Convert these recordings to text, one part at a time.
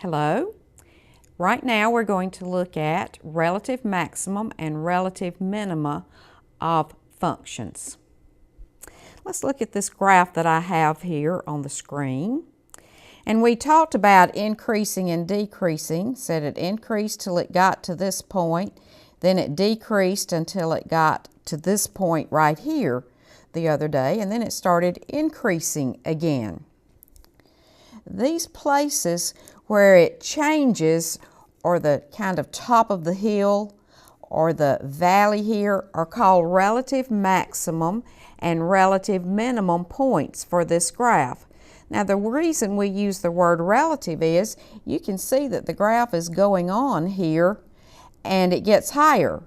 Hello. Right now we're going to look at relative maximum and relative minima of functions. Let's look at this graph that I have here on the screen. And we talked about increasing and decreasing, said it increased till it got to this point, then it decreased until it got to this point right here the other day, and then it started increasing again. These places where it changes, or the kind of top of the hill or the valley here, are called relative maximum and relative minimum points for this graph. Now the reason we use the word relative is you can see that the graph is going on here and it gets higher.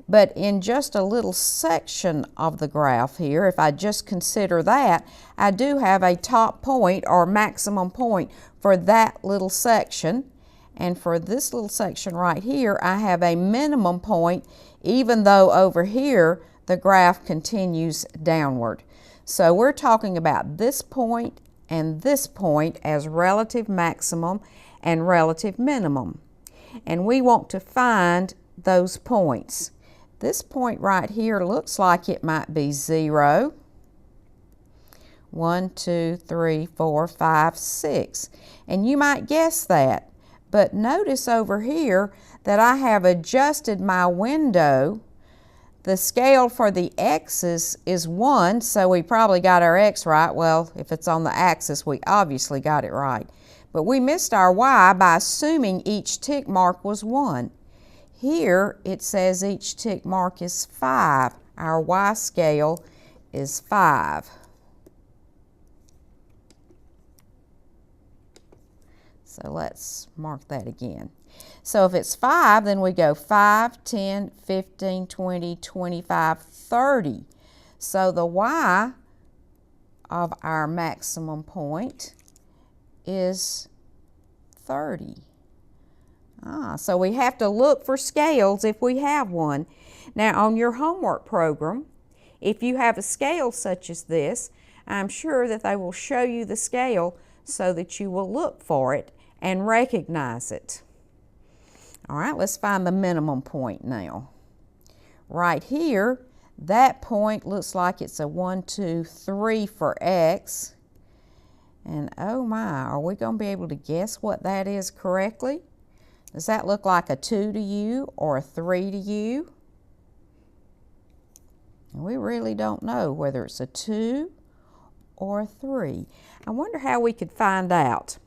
But in just a little section of the graph here, if I just consider that, I do have a top point or maximum point for that little section. And for this little section right here, I have a minimum point, even though over here the graph continues downward. So we're talking about this point and this point as relative maximum and relative minimum. And we want to find those points. This point right here looks like it might be 0, 1, 2, 3, 4, 5, 6. And you might guess that. But notice over here that I have adjusted my window. The scale for the x's is 1, so we probably got our x right. Well, if it's on the axis, we obviously got it right. But we missed our y by assuming each tick mark was 1. Here it says each tick mark is 5. Our y scale is 5. So let's mark that again. So if it's 5, then we go 5, 10, 15, 20, 25, 30. So the y of our maximum point is 30. So we have to look for scales if we have one. Now on your homework program, if you have a scale such as this, I'm sure that they will show you the scale so that you will look for it and recognize it. All right, let's find the minimum point now. Right here, that point looks like it's a 1, 2, 3 for x. And oh my, are we going to be able to guess what that is correctly? Does that look like a 2 to you or a 3 to you? We really don't know whether it's a 2 or a 3. I wonder how we could find out.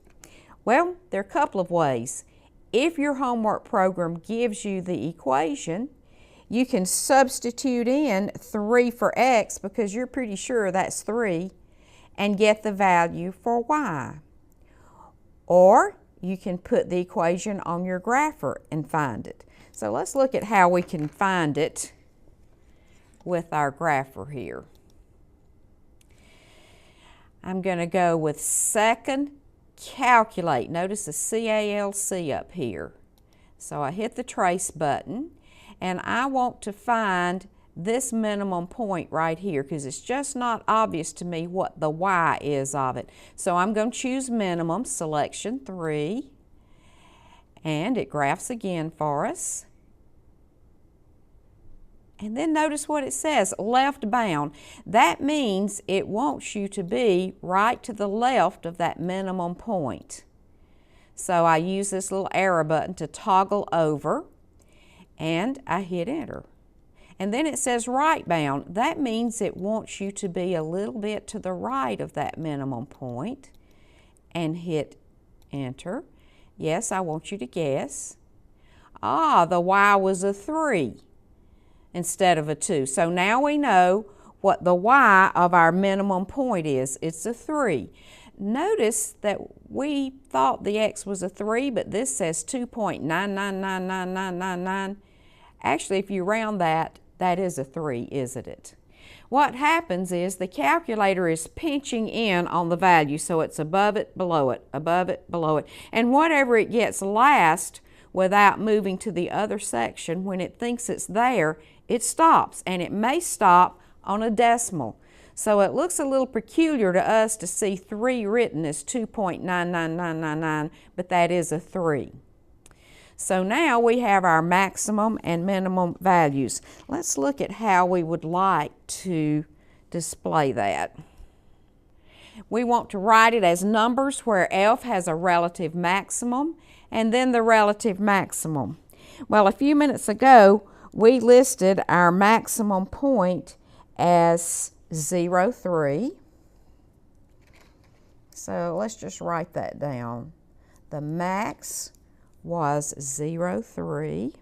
Well, there are a couple of ways. If your homework program gives you the equation, you can substitute in 3 for x because you're pretty sure that's 3 and get the value for y. Or you can put the equation on your grapher and find it. So let's look at how we can find it with our grapher here. I'm going to go with second calculate. Notice the CALC up here. So I hit the trace button and I want to find this minimum point right here because it's just not obvious to me what the y is of it. So I'm going to choose minimum, selection 3, and it graphs again for us. And then notice what it says, left bound. That means it wants you to be right to the left of that minimum point. So I use this little arrow button to toggle over, and I hit enter. And then it says right bound. That means it wants you to be a little bit to the right of that minimum point, and hit enter. Yes, I want you to guess. The y was a 3. Instead of a 2. So now we know what the y of our minimum point is. It's a 3. Notice that we thought the x was a 3, but this says 2.9999999. Actually, if you round that, that is a 3, isn't it? What happens is the calculator is pinching in on the value, so it's above it, below it, above it, below it. And whatever it gets last without moving to the other section, when it thinks it's there, it stops, and it may stop on a decimal. So it looks a little peculiar to us to see 3 written as 2.99999, but that is a 3. So now we have our maximum and minimum values. Let's look at how we would like to display that. We want to write it as numbers where F has a relative maximum and then the relative maximum. Well, a few minutes ago, we listed our maximum point as 0, 3. So let's just write that down. The max was 0, 3.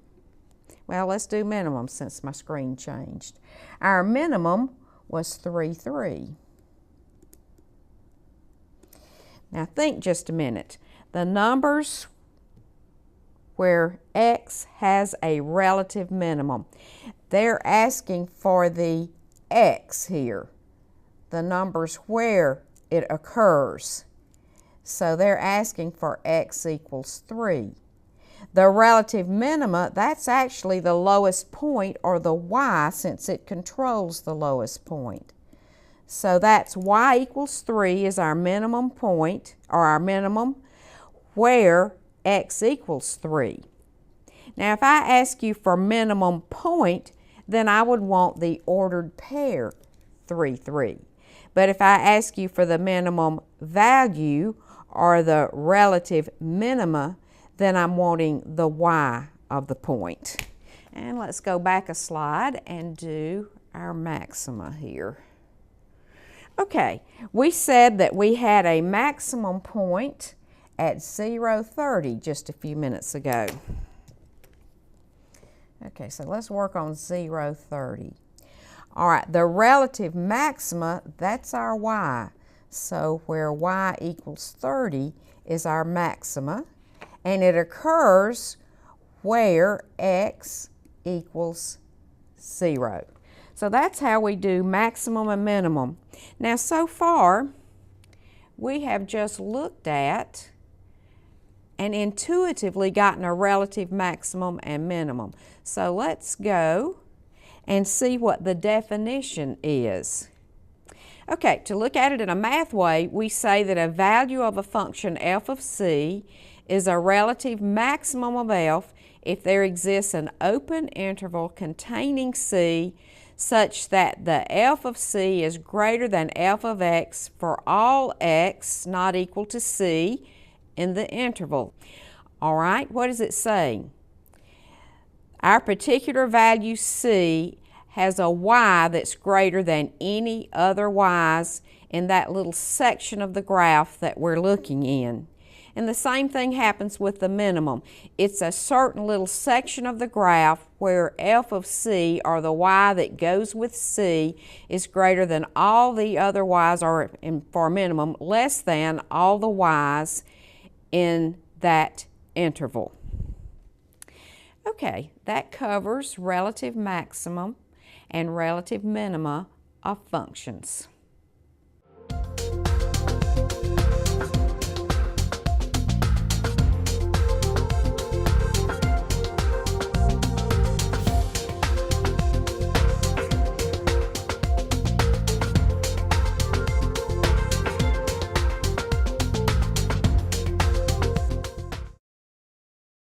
Well, let's do minimum since my screen changed. Our minimum was 3, 3. Now think just a minute. The numbers where X has a relative minimum, they're asking for the X here, the numbers where it occurs. So they're asking for X equals 3. The relative minima, that's actually the lowest point, or the Y, since it controls the lowest point. So that's Y equals 3 is our minimum point, or our minimum, where X equals 3. Now if I ask you for minimum point, then I would want the ordered pair 3, 3. But if I ask you for the minimum value, or the relative minima, then I'm wanting the Y of the point. And let's go back a slide and do our maxima here. Okay, we said that we had a maximum point at 0, 30 just a few minutes ago. Okay, so let's work on 0, 30. All right, the relative maxima, that's our Y. So where Y equals 30 is our maxima, and it occurs where X equals 0. So that's how we do maximum and minimum. Now so far, we have just looked at and intuitively gotten a relative maximum and minimum. So let's go and see what the definition is. Okay, to look at it in a math way, we say that a value of a function f of c is a relative maximum of f if there exists an open interval containing c such that the f of c is greater than f of x for all x not equal to c in the interval. All right, what does it say? Our particular value c has a y that's greater than any other y's in that little section of the graph that we're looking in. And the same thing happens with the minimum. It's a certain little section of the graph where f of c, or the y that goes with c, is greater than all the other y's, or for minimum, less than all the y's in that interval. Okay, that covers relative maximum and relative minima of functions.